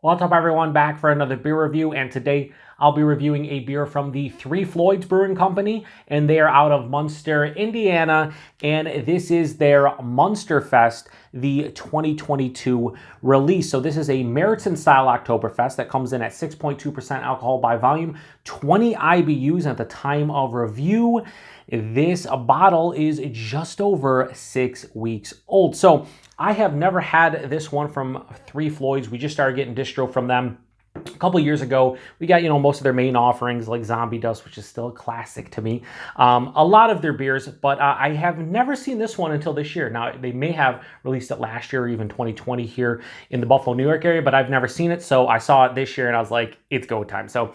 Welcome everyone back for another beer review, and today I'll be reviewing a beer from the Floyds Brewing Company, and they are out of Munster, Indiana, and this is their Munsterfest, the 2022 release. So this is a Märzen-style Oktoberfest that comes in at 6.2% alcohol by volume, 20 IBUs at the time of review. This bottle is just over 6 weeks old. So I have never had this one from Floyds. We just started getting distro from them a couple years ago. We got, most of their main offerings like Zombie Dust, which is still a classic to me. A lot of their beers, but I have never seen this one until this year. Now, they may have released it last year or even 2020 here in the Buffalo, New York area, but I've never seen it. So I saw it this year and I was like, it's go time. So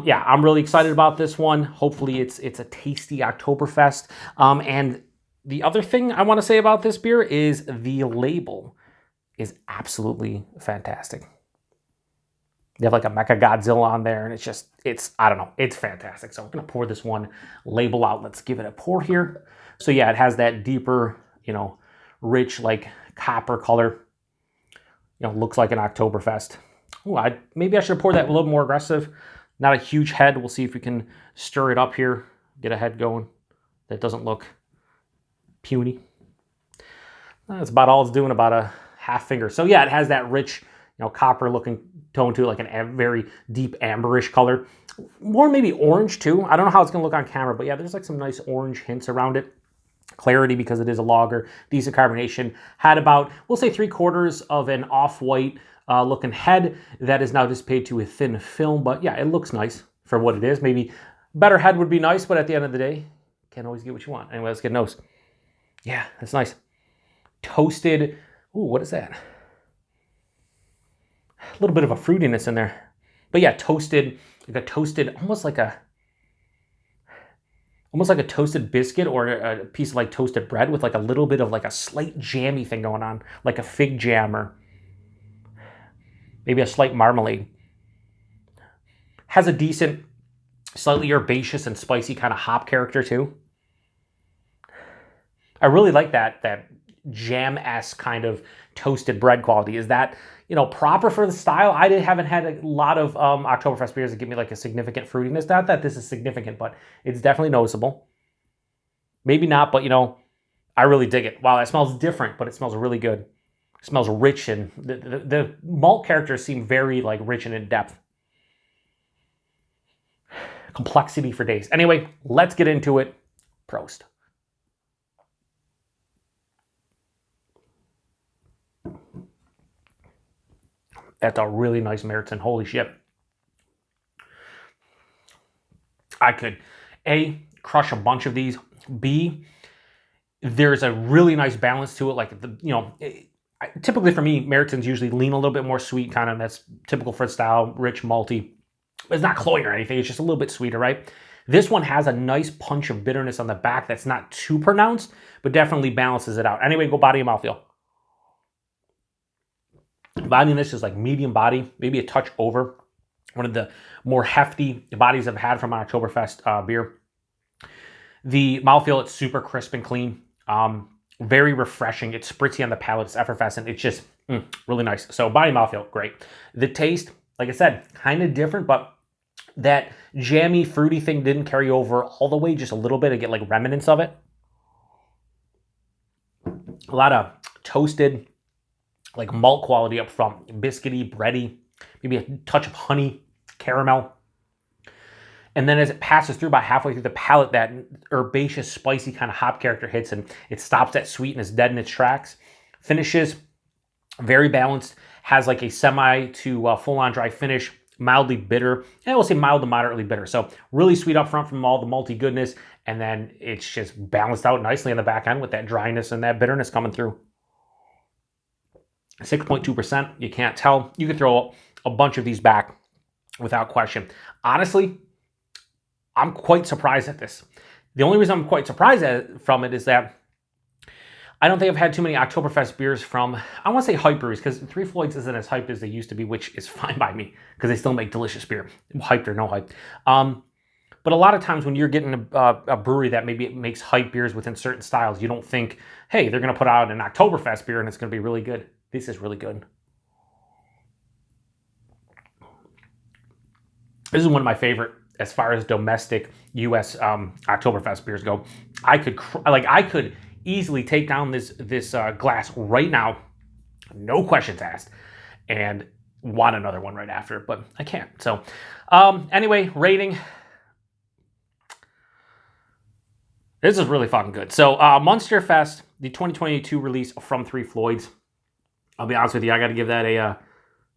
yeah, I'm really excited about this one. Hopefully it's a tasty Oktoberfest. And the other thing I want to say about this beer is the label is absolutely fantastic. They have like a Mecha Godzilla on there, and I don't know, it's fantastic. So we're going to pour this one label out. Let's give it a pour here. So yeah, it has that deeper, rich, like copper color. Looks like an Oktoberfest. Ooh, maybe I should pour that a little more aggressive. Not a huge head. We'll see if we can stir it up here, get a head going. That doesn't look puny. That's about all it's doing, about a half finger. So yeah, it has that rich, copper looking tone to it, like a very deep amberish color. More maybe orange too. I don't know how it's gonna look on camera, but yeah, there's like some nice orange hints around it. Clarity because it is a lager, decent carbonation. Had about, we'll say 3/4 of an off-white looking head that is now dissipated to a thin film, but yeah, it looks nice for what it is. Maybe better head would be nice, but at the end of the day, can't always get what you want. Anyway, let's get a nose. Yeah, that's nice. Toasted, ooh, what is that? A little bit of a fruitiness in there. But yeah, toasted, almost like a toasted biscuit or a piece of like toasted bread with like a little bit of like a slight jammy thing going on, like a fig jam or maybe a slight marmalade. Has a decent, slightly herbaceous and spicy kind of hop character too. I really like that jam-esque kind of toasted bread quality. Is that, proper for the style? I haven't had a lot of Oktoberfest beers that give me like a significant fruitiness. Not that this is significant, but it's definitely noticeable. Maybe not, but I really dig it. Wow, that smells different, but it smells really good. It smells rich, and the malt characters seem very like rich and in depth. Complexity for days. Anyway, let's get into it. Prost. That's a really nice Märzen. Holy shit. I could, A, crush a bunch of these. B, there's a really nice balance to it. Like, typically for me, Märzens usually lean a little bit more sweet, kind of. That's typical for the style, rich, malty. It's not cloying or anything. It's just a little bit sweeter, right? This one has a nice punch of bitterness on the back that's not too pronounced, but definitely balances it out. Anyway, go body and mouthfeel. Body in this is like medium body, maybe a touch over one of the more hefty bodies I've had from an Oktoberfest beer. The mouthfeel, it's super crisp and clean, very refreshing. It's spritzy on the palate, it's effervescent. It's just really nice. So body and mouthfeel, great. The taste, like I said, kind of different, but that jammy, fruity thing didn't carry over all the way, just a little bit. I get like remnants of it. A lot of toasted, like malt quality up front, biscuity, bready, maybe a touch of honey, caramel. And then as it passes through about halfway through the palate, that herbaceous, spicy kind of hop character hits and it stops that sweetness dead in its tracks. Finishes very balanced, has like a semi to full-on dry finish, mildly bitter, and we'll say mild to moderately bitter. So really sweet up front from all the malty goodness, and then it's just balanced out nicely on the back end with that dryness and that bitterness coming through. 6.2%, you can't tell. You could throw a bunch of these back without question. Honestly, I'm quite surprised at this. The only reason I'm quite surprised from it is that I don't think I've had too many Oktoberfest beers from, I want to say hype breweries, because Floyds isn't as hyped as they used to be, which is fine by me, because they still make delicious beer, hyped or no hype. But a lot of times when you're getting a brewery that maybe makes hype beers within certain styles, you don't think, hey, they're going to put out an Oktoberfest beer and it's going to be really good. This is really good. This is one of my favorite as far as domestic U.S. Oktoberfest beers go. I could easily take down this glass right now, no questions asked, and want another one right after, but I can't. So anyway, rating. This is really fucking good. So Munsterfest, the 2022 release from Three Floyds. I'll be honest with you, I got to give that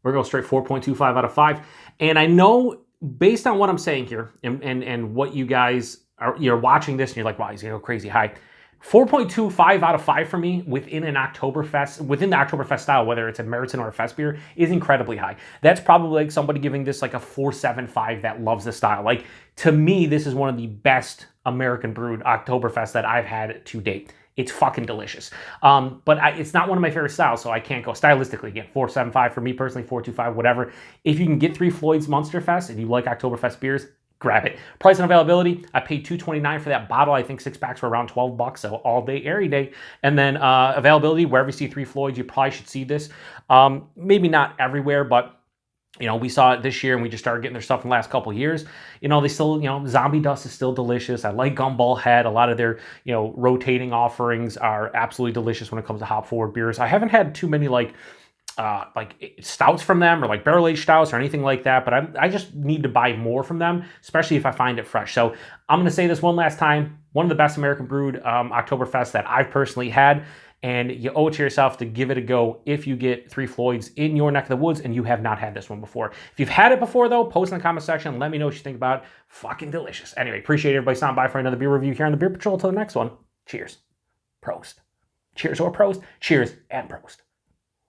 we're going straight 4.25 out of 5. And I know based on what I'm saying here and what you guys you're watching this and you're like, wow, he's going to go crazy high. 4.25 out of 5 for me within the Oktoberfest style, whether it's a Märzen or a Fest beer, is incredibly high. That's probably like somebody giving this like a 4.75 that loves the style. Like, to me, this is one of the best American brewed Oktoberfest that I've had to date. It's fucking delicious. But it's not one of my favorite styles, so I can't go stylistically. Again, 4.75 for me personally, 4.25, whatever. If you can get Three Floyds Munsterfest and you like Oktoberfest beers, grab it. Price and availability, I paid $2.29 for that bottle. I think 6 packs were around $12, so all day, every day. And then availability, wherever you see Three Floyds, you probably should see this. Maybe not everywhere, but you know, we saw it this year and we just started getting their stuff in the last couple of years. You know, they still, you know, Zombie Dust is still delicious. I like Gumball Head. A lot of their, you know, rotating offerings are absolutely delicious when it comes to hop forward beers. I haven't had too many like stouts from them or like barrel aged stouts or anything like that, but I just need to buy more from them, especially if I find it fresh. So I'm going to say this one last time, one of the best American brewed Oktoberfest that I've personally had, and you owe it to yourself to give it a go if you get Three Floyds in your neck of the woods and you have not had this one before. If you've had it before though, post in the comment section, let me know what you think about it. Fucking delicious. Anyway, appreciate everybody stopping by for another beer review here on the Beer Patrol. Till the next one, cheers. Prost. Cheers or prost. Cheers and prost.